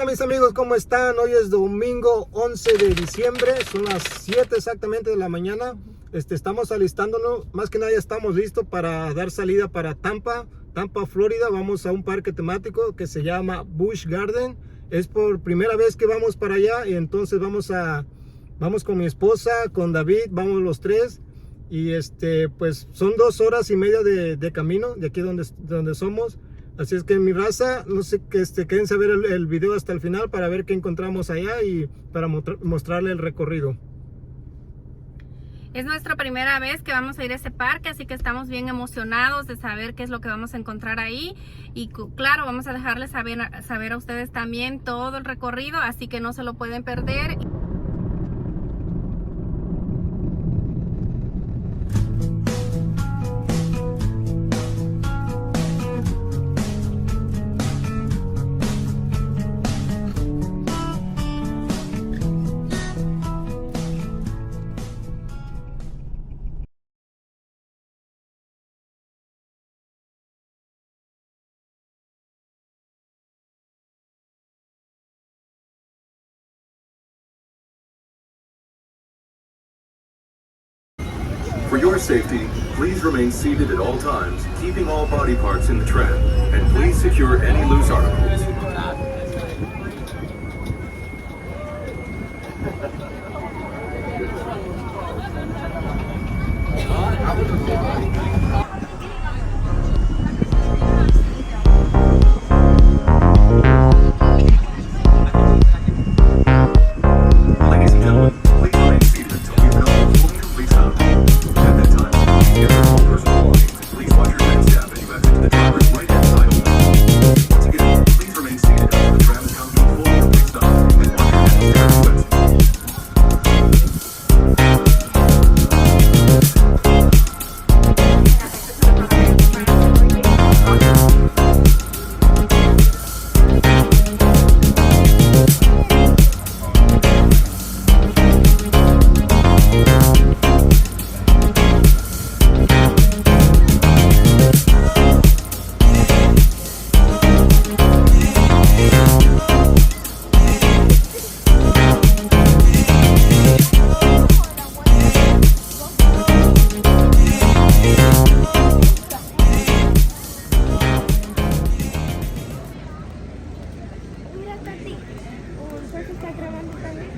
Hola mis amigos, ¿cómo están? Hoy es domingo 11 de diciembre, son las 7 exactamente de la mañana. Estamos alistándonos, más que nada ya estamos listos para dar salida para Tampa, Florida. Vamos a un parque temático que se llama Buschgardens. Es por primera vez que vamos para allá y entonces vamos con mi esposa, con David, vamos los tres. Y pues son 2 horas y media de camino de aquí donde somos. Así es que mi raza, no sé, quédense a ver el video hasta el final para ver qué encontramos allá y para mostrarle el recorrido. Es nuestra primera vez que vamos a ir a ese parque, así que estamos bien emocionados de saber qué es lo que vamos a encontrar ahí. Y claro, vamos a dejarles saber a ustedes también todo el recorrido, así que no se lo pueden perder. For your safety, please remain seated at all times, keeping all body parts in the tram, and please secure any loose articles. Ladies and gentlemen, please remain seated until we come to a complete stop. At that time, gather all personal belongings and please watch your neck strap as you exit to the driver's right-hand side only. Once again, please remain seated until the tram has come to a full complete stop and watch your neck strap as you exit. ¿Está grabando también?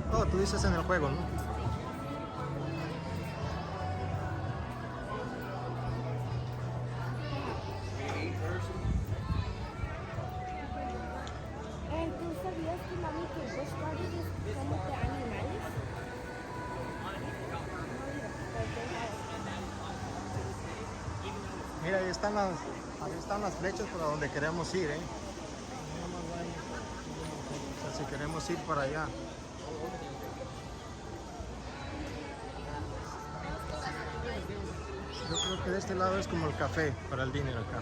Oh, tú dices en el juego, ¿no? ¿Tú sabías que mami que los buschgardens es como de animales? Mira, ahí están las flechas para donde queremos ir, ¿eh? si queremos ir para allá. Yo creo que de este lado es como el café para el dinner acá.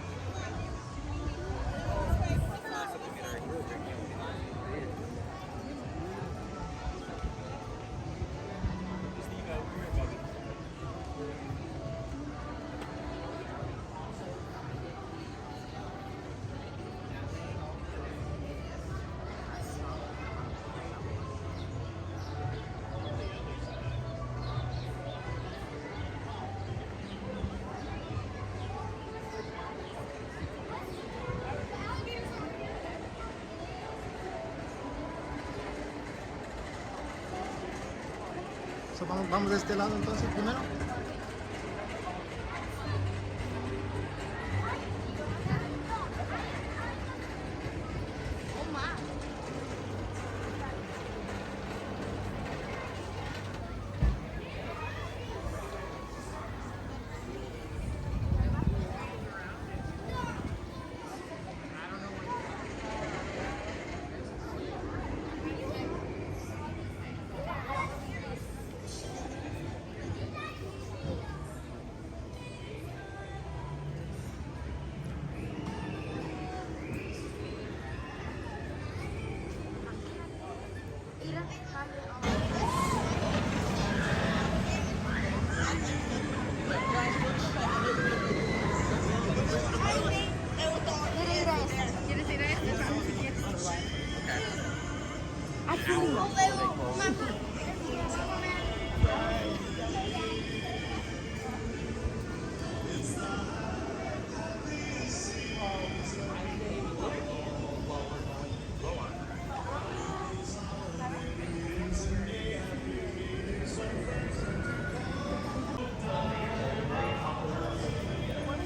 So, vamos de este lado entonces primero. ¿Quieres ir a este? Vamos si quieres.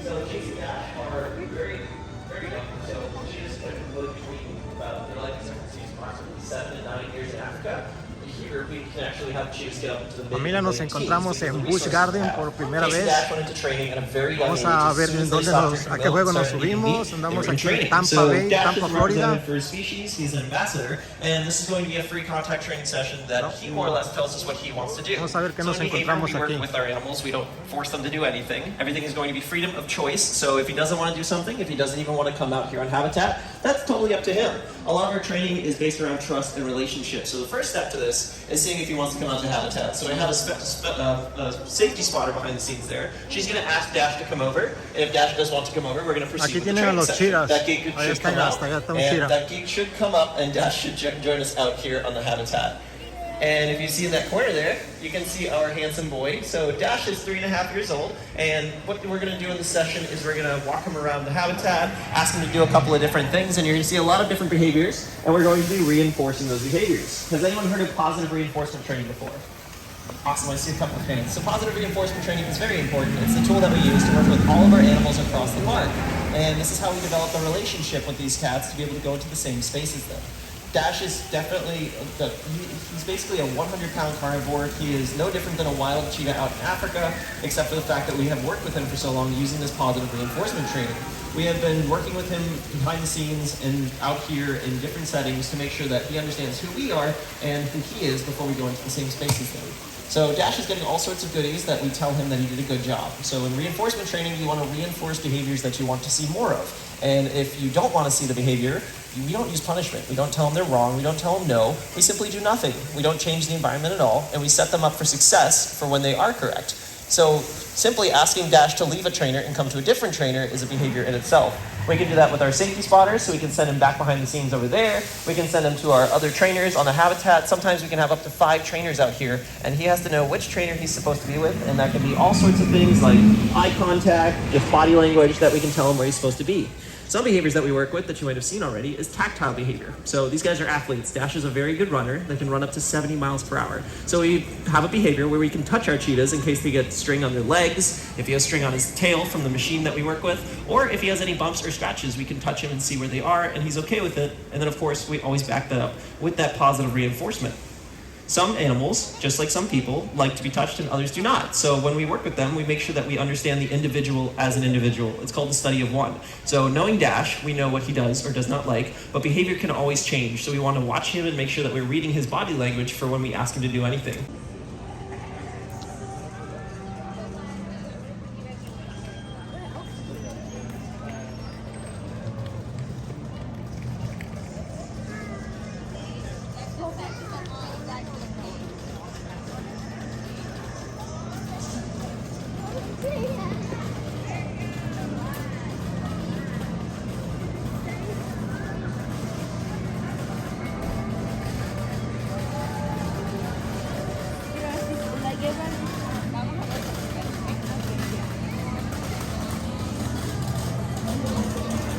So Chase and Dash are very young. So she is between about their life expectancy is approximately 7 to 9 years in Africa. Here we can actually have Chase get up into the Familia, nos encontramos en buschgardens por primera vez. Vamos a ver en dónde a qué juego nos subimos. Andamos aquí en Tampa Bay, Tampa, Florida. For his species, he's an ambassador, and this is going to be a free contact training session that he more or less tells us what he wants to do. Vamos a ver qué nos in behavior, encontramos we work aquí. with our animals. We don't force them to do anything. Everything is going to be freedom of choice. So if he doesn't want to do something, if he doesn't even want to come out here on habitat, that's totally up to him. A lot of our training is based around trust and relationship. So the first step to this is seeing if he wants to come out to habitat. So I have a safety spotter behind the scenes there. She's going to ask Dash to come over, and if Dash does want to come over, we're going to proceed Aquí with the tienen a training los session. chiras. That gate Ahí should está, come out, hasta allá está un and chira. that gate should come up, and Dash should join us out here on the habitat. And if you see in that corner there, you can see our handsome boy. So Dash is 3.5 years old, and what we're going to do in this session is we're going to walk him around the habitat, ask him to do a couple of different things, and you're going to see a lot of different behaviors, and we're going to be reinforcing those behaviors. Has anyone heard of positive reinforcement training before? Awesome, I see a couple of hands. So positive reinforcement training is very important. It's the tool that we use to work with all of our animals across the park. And this is how we develop a relationship with these cats to be able to go into the same space as them. Dash is definitely, he's basically a 100-pound carnivore. He is no different than a wild cheetah out in Africa, except for the fact that we have worked with him for so long using this positive reinforcement training. We have been working with him behind the scenes and out here in different settings to make sure that he understands who we are and who he is before we go into the same space as them. So Dash is getting all sorts of goodies that we tell him that he did a good job. So in reinforcement training, you want to reinforce behaviors that you want to see more of. And if you don't want to see the behavior, we don't use punishment. We don't tell them they're wrong. We don't tell them no. We simply do nothing. We don't change the environment at all, and we set them up for success for when they are correct. So simply asking Dash to leave a trainer and come to a different trainer is a behavior in itself. We can do that with our safety spotters, so we can send him back behind the scenes over there. We can send him to our other trainers on the habitat. Sometimes we can have up to 5 trainers out here, and he has to know which trainer he's supposed to be with, and that can be all sorts of things like eye contact, just body language that we can tell him where he's supposed to be. Some behaviors that we work with that you might have seen already is tactile behavior. So these guys are athletes. Dash is a very good runner. They can run up to 70 miles per hour. So we have a behavior where we can touch our cheetahs in case they get string on their legs, if he has string on his tail from the machine that we work with, or if he has any bumps or scratches, we can touch him and see where they are, and he's okay with it. And then of course, we always back that up with that positive reinforcement. Some animals, just like some people, like to be touched and others do not. So when we work with them, we make sure that we understand the individual as an individual. It's called the study of one. So knowing Dash, we know what he does or does not like, but behavior can always change. So we want to watch him and make sure that we're reading his body language for when we ask him to do anything.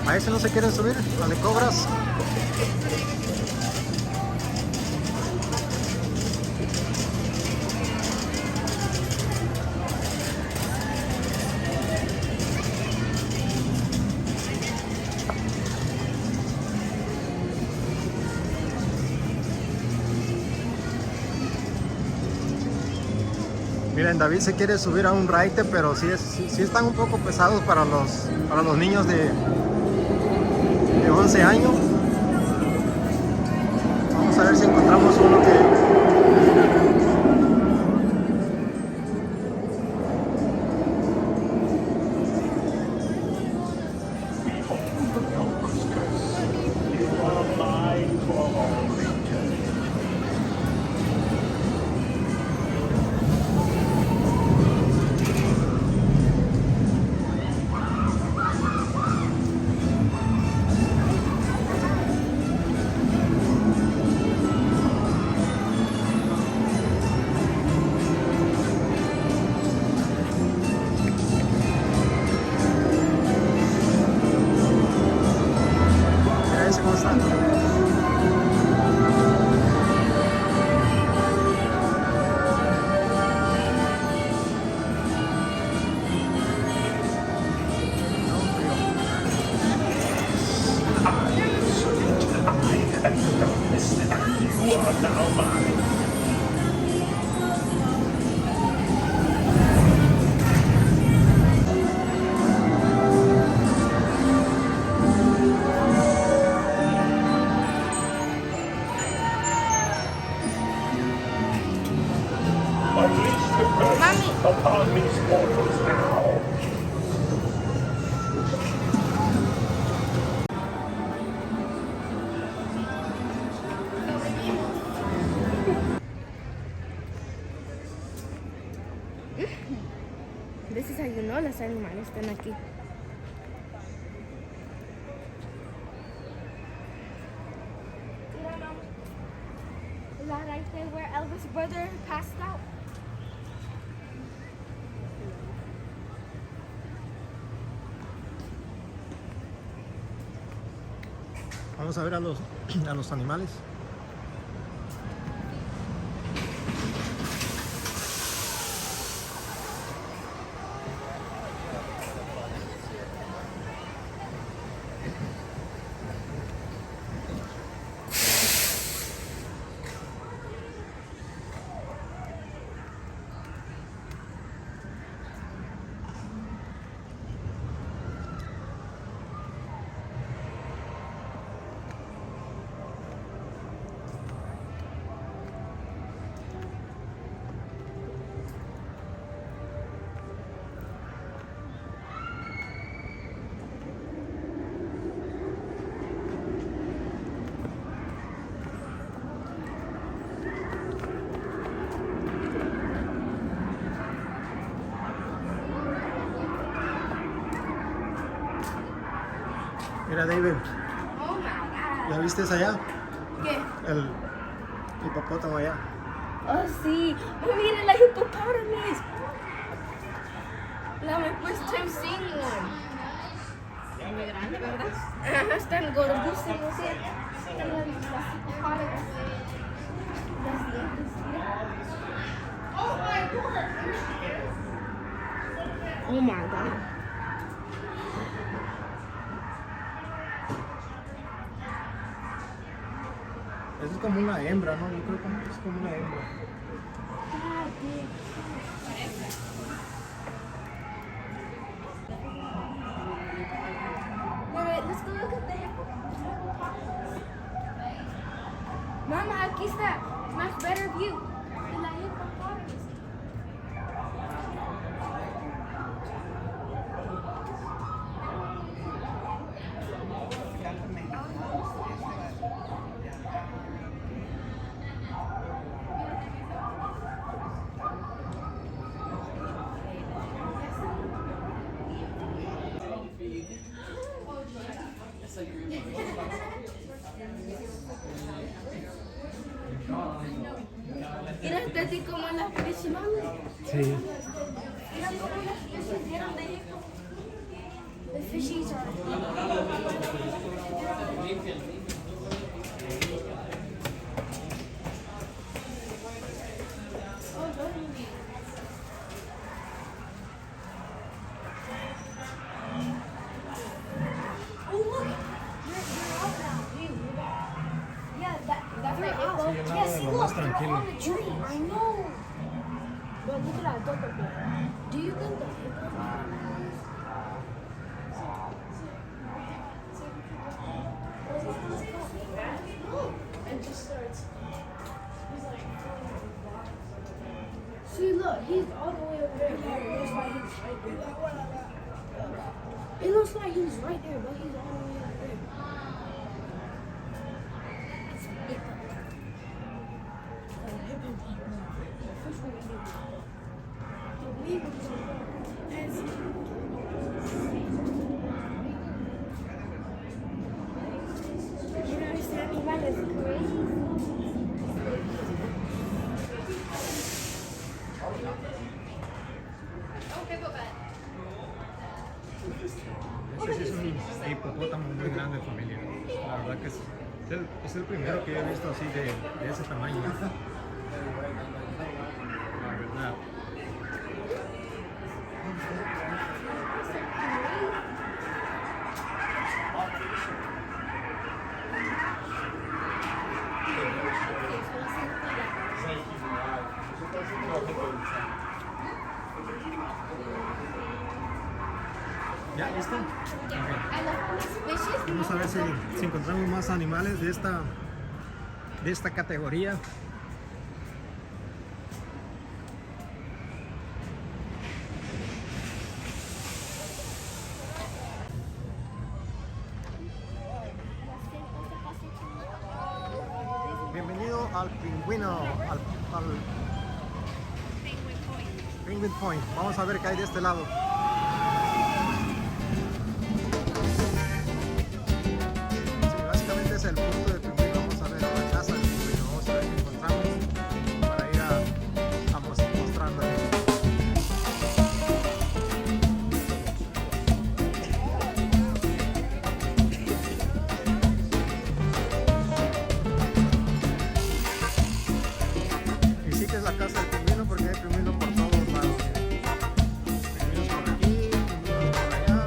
A ese no se quieren subir, al de cobras. Miren, David se quiere subir a un raite, pero sí están un poco pesados para los niños de 11 años. Vamos a ver si encontramos uno que... Upon these mortals now. This is how you know los animales están aquí. Is that right there where Elvis' brother passed out? Vamos a ver a los animales. Mira, David, Oh my God. ¿ya viste allá? ¿Qué? El hipopótamo allá. Oh, sí. Oh, miren la hippopotamus. La me puesto en signo. Es muy grande, ¿verdad? Ajá, están gordísimos, ¿sí? Están las hippopotamus. Las dientes, Oh my God. Eso es como una hembra, ¿no? Yo creo que es como una hembra. Let's go look at the hippopotamus. Mama, aquí está. Much better view de la hippopotamus. Mira, está así como las fishes. Sí. Mira cómo las fishes vieron de hijo. The fishies are. Oh, look! You're out now, dude. Yeah, that's right. Sí, el Yeah, lado see, de lo look, más they're tranquilo. on the tree. I know. But look at that double bear. Do you think the it just starts. See, look, he's all the way over there. It looks like he's right there. It looks like he's right there, but he's all the way over there. Este sí es un hipopótamo muy grande, familia. La verdad que es el primero que he visto así de ese tamaño. La verdad. ¿Ya listo? Ok. Vamos a ver si encontramos más animales de esta categoría. Bienvenido al pingüino, al Penguin Point. Vamos a ver qué hay de este lado. Sí, básicamente es el punto del pingüino. Vamos a ver la casa del pingüino. Vamos a ver qué encontramos para ir a mostrándole. Visites la casa del pingüino porque hay pingüino por todos lados. Pingüinos por aquí, pingüinos por allá.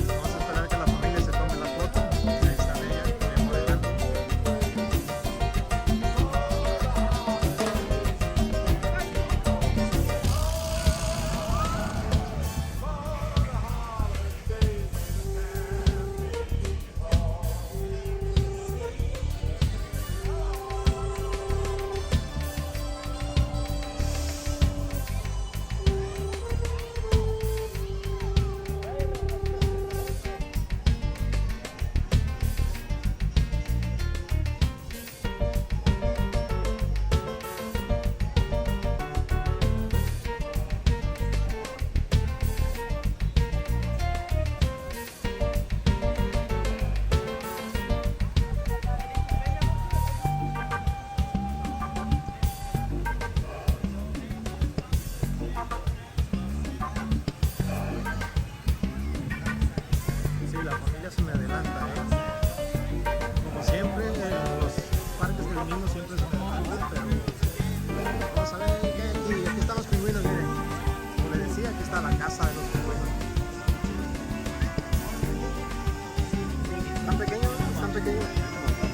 Vamos a esperar que la familia se tome la foto. Ahí está ella, modelando. está la casa de los pingüinos. ¿Están pequeños? ¿Están pequeños?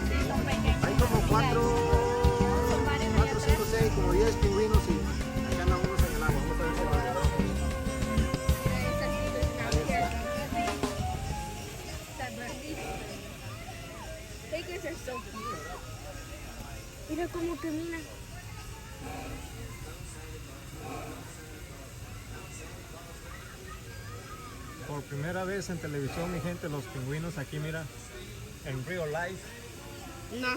Sí, son pequeños. Hay como 4, Son varios allá 5, atrás. 6, como 10 pingüinos y ahí andan unos en el agua. Vamos a ver si van. Penguins are so cute. Mira cómo camina. Por primera vez en televisión, mi gente, los pingüinos aquí, mira, en real life. No.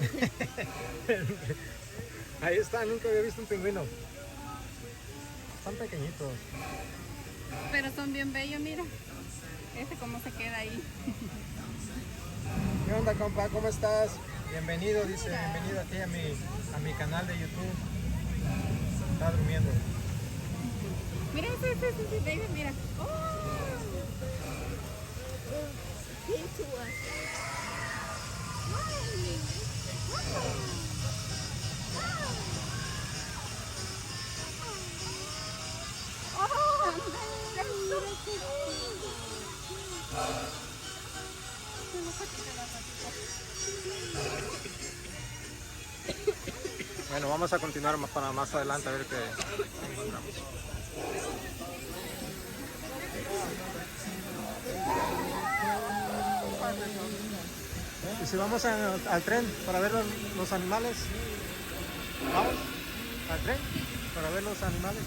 Ahí está, nunca había visto un pingüino. Están pequeñitos. Pero son bien bellos, mira. Este cómo se queda ahí. ¿Qué onda, compa? ¿Cómo estás? Bienvenido, dice, bienvenido aquí a mi canal de YouTube. Está durmiendo. Mira, ese, baby, mira. Oh. Came to us. Bueno, vamos a continuar para más adelante a ver qué encontramos. ¿Y si vamos al tren para ver los animales? ¿Vamos al tren para ver los animales?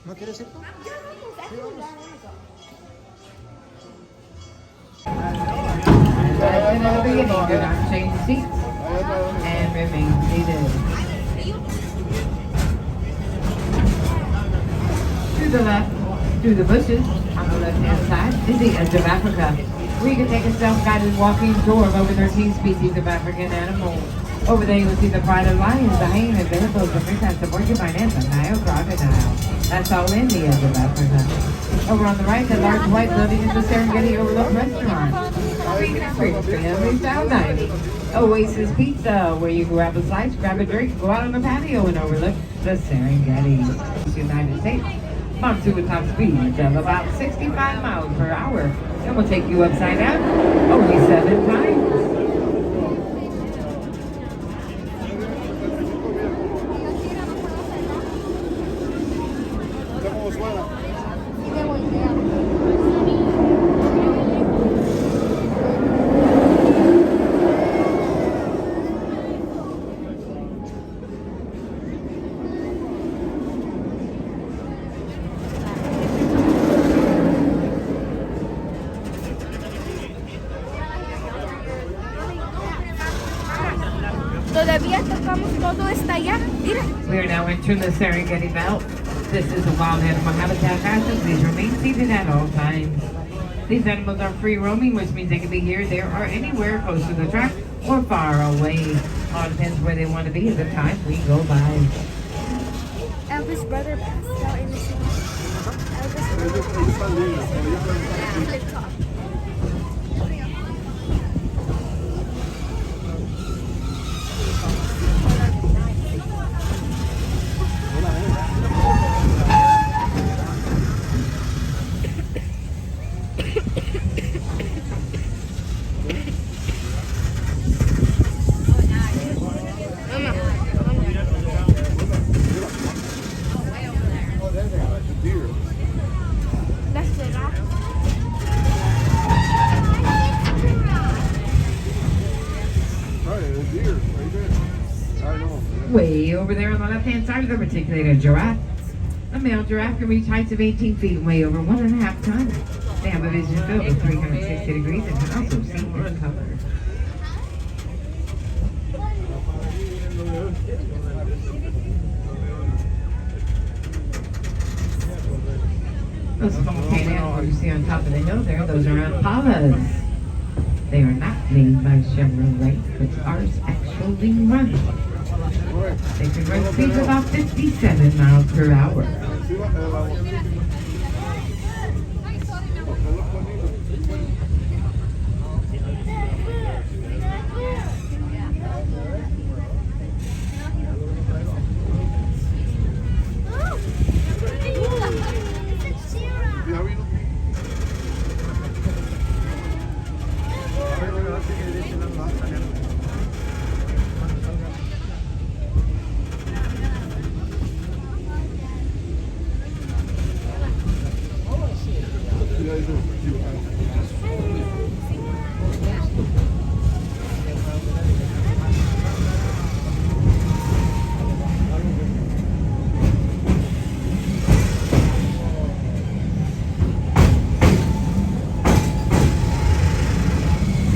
¿No quieres ir tú? At the beginning, do not change seats and remain seated. To the left, through the bushes, on the left-hand side, is the edge of Africa, where you can take a self-guided walking tour of over 13 species of African animals. Over there you'll see the pride of lions, the hyenas, the hippos, the princess, the porcupine, and the Nile crocodile. That's all in the edge of Africa. Over on the right, the large white building is the Serengeti Overlook Restaurant. Family style dining. Oasis Pizza, where you grab a slice, grab a drink, go out on the patio and overlook the Serengeti. United States. Moves to a top speed of about 65 miles per hour. And will take you upside down only 7 times. Todavía tocamos todo está allá. Mira. We are now entering the Serengeti Belt. This is a wild animal habitat passive. Please remain seated at all times. These animals are free roaming, which means they can be here, there, or anywhere close to the track or far away. All depends where they want to be at the time we go by. Elvis' brother passed out in the sea. Elvis' brother. Flip top. That's the left-hand side of the reticulated giraffe. A male giraffe can reach heights of 18 feet and weigh over 1.5 tons. They have a vision field of 360 degrees and can also see in color. Those small cane animals you see on top of the hill there, those are impalas. They are not made by Chevrolet, but ours actually run. They can run speeds about 57 miles per hour.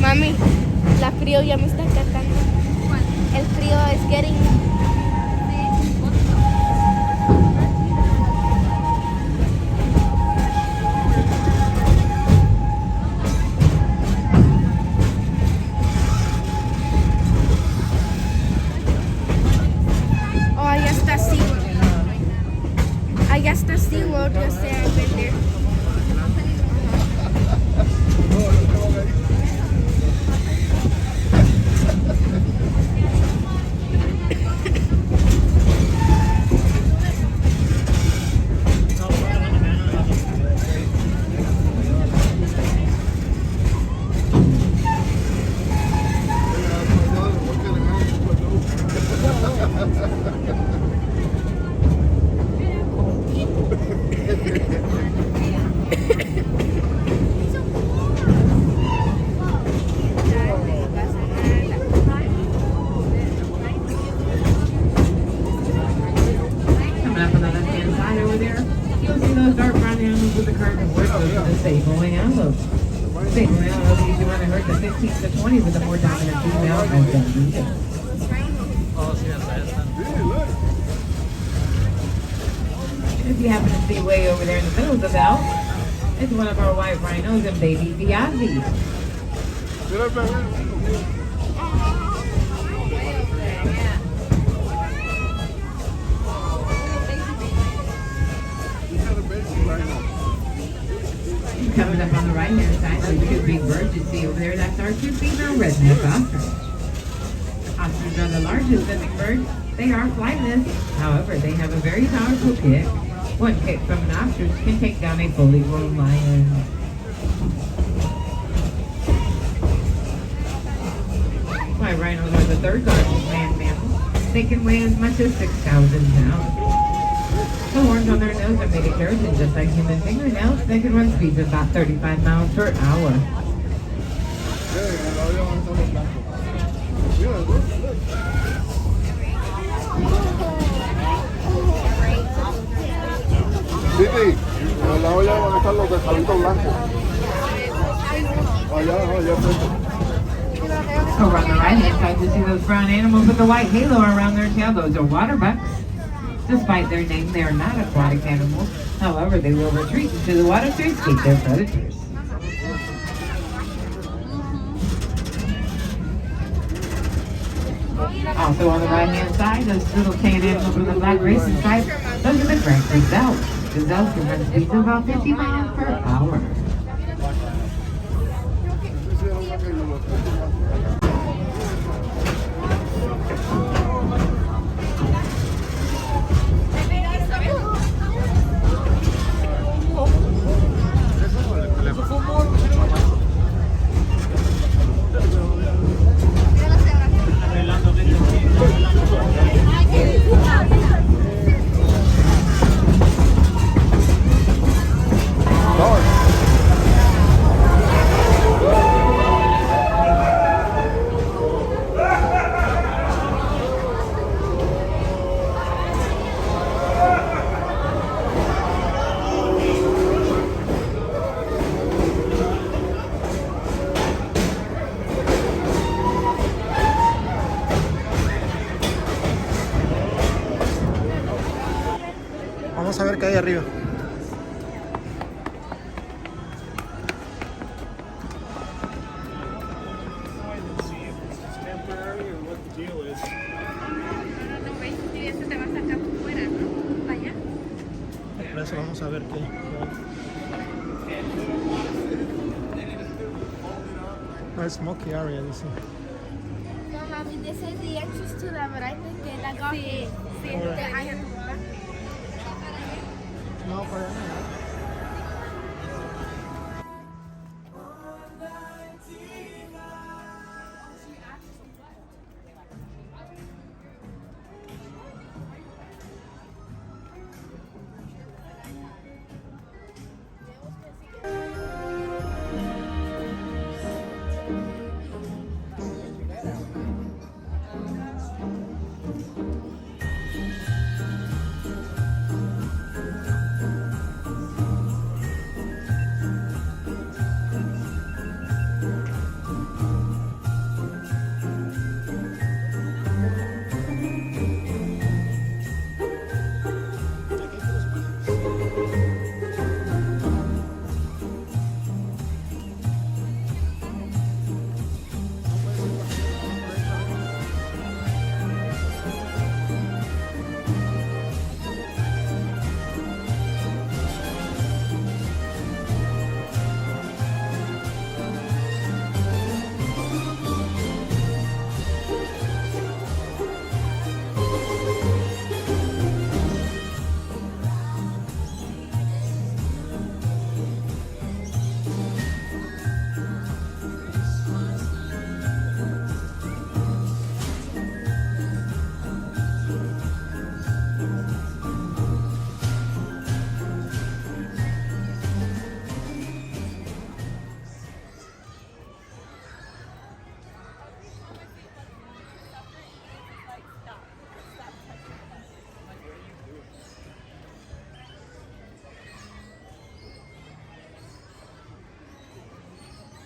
Mami, la frío ya me está atacando. El frío es getting. Oh, allá está SeaWorld. Allá está SeaWorld, yo sé, I've been there. Sable antelope. Sable antelope usually run a herd of 15 to 20 with a more dominant female as the leader. If you happen to see way over there in the middle of the belt, it's one of our white rhinos and baby Viazzi. Coming up on the right-hand side, those two big birds you see over there, that's our two female redneck ostrich. Ostriches are the largest living birds. They are flightless. However, they have a very powerful kick. One kick from an ostrich can take down a fully grown lion. White rhinos are the third largest land mammal. They can weigh as much as 6,000 pounds. The horns on their nose are made of keratin, just like human fingernails. They can run speeds of about 35 miles per hour. Titi, en el lado allá van a estar los de cabito blanco. Allá, allá frente. Over on the right-hand side, you see those brown animals with the white halo around their tail. Those are water bucks. Despite their name, they are not aquatic animals. However, they will retreat into the water to escape their predators. Also on the right-hand side, those little tan animals with the black racing stripe, those are the great gazelles. Gazelles can run speeds of about 50 miles per hour. Vamos a ver qué hay arriba. No ves, y eso te va a sacar por fuera, ¿no? Para allá. Por eso vamos a ver qué. No, smoky area, dice. No, mami, this is the entrance to that, but I think que la Sí, sí, de ahí arriba. No, por allá no.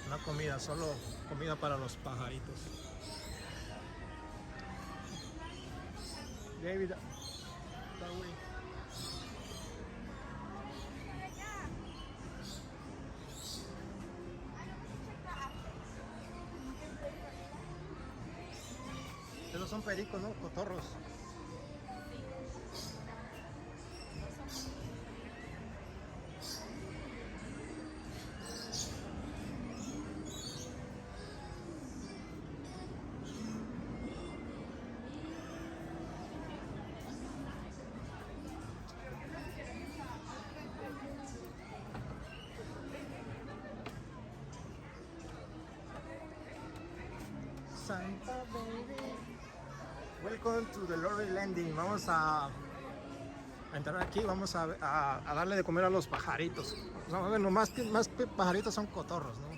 No comida, solo comida para los pajaritos. David, that way. Esos son pericos, ¿no? Cotorros. Santa baby. Welcome to the Lorry Landing. Vamos a entrar aquí, vamos a darle de comer a los pajaritos. O sea, bueno, más pajaritos son cotorros, ¿no?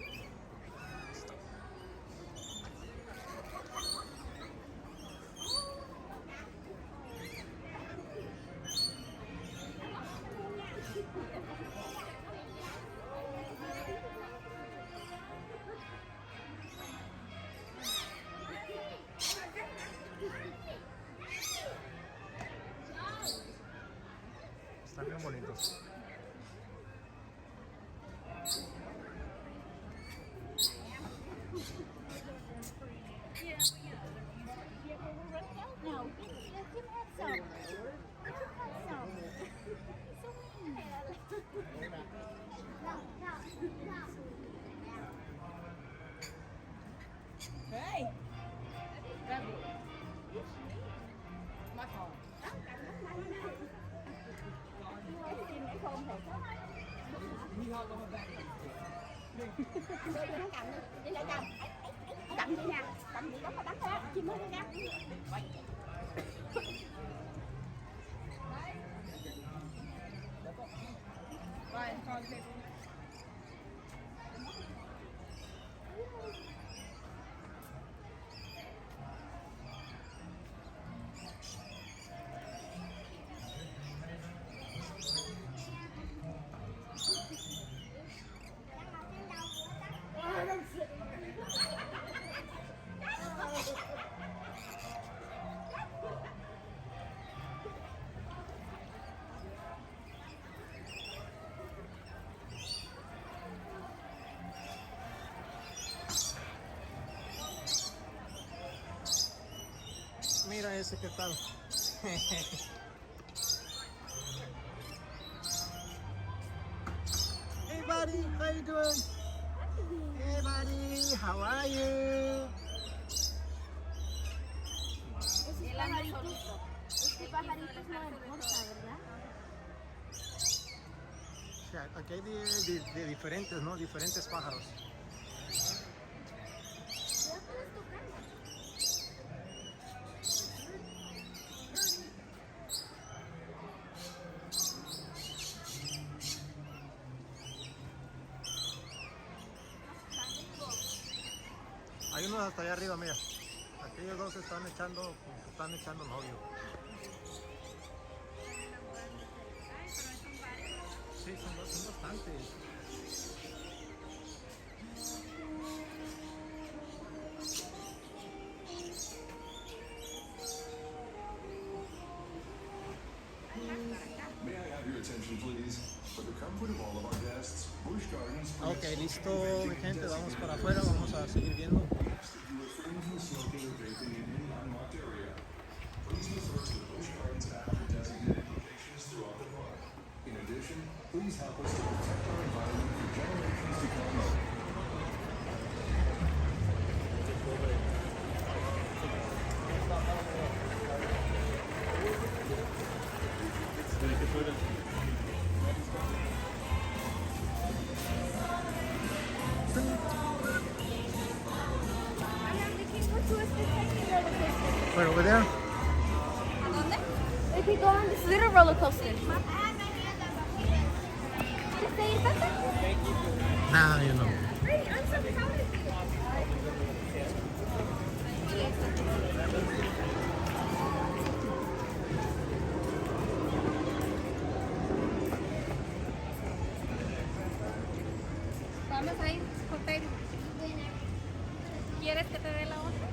Están bien bonitos. Cầm đi nè, cầm đi đó mà bắn đó, chim hết ra. Rồi, con thêm. ese, ¿qué tal? Hey buddy, how you doing? Hey buddy, how are you? Este pajarito es lo del Borja, ¿verdad? O sea, aquí hay de diferentes, ¿no? Diferentes pájaros. Hay unos hasta allá arriba, mira. Aquellos dos están echando novio. Sí, son bastantes. May I have your attention, please? For the comfort of all of our guests, buschgardens. Ok, listo, mi gente, vamos para afuera, vamos a seguir viendo. You refrain from smoking or vaping in any unlocked area. Please refer to the buschgardens app for designated locations throughout the park. In addition, please help us to protect our environment for generations to come. Right over there. We could go on this little roller coaster. Nah, you know. Vamos a ir, hotel. ¿Quieres que te dé la otra?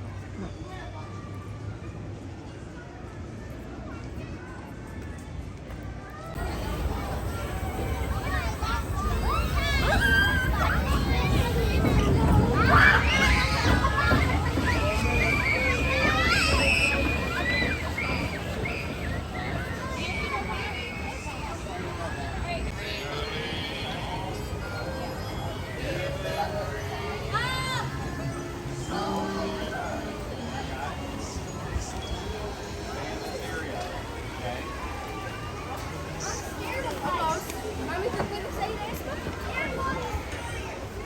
Mami, ¿te puedes decir esto?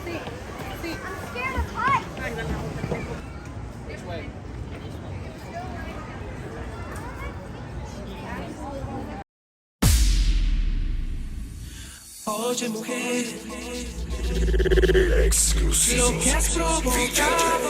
Sí, sí. I'm scared of heights. Oye mujer, lo que has provocado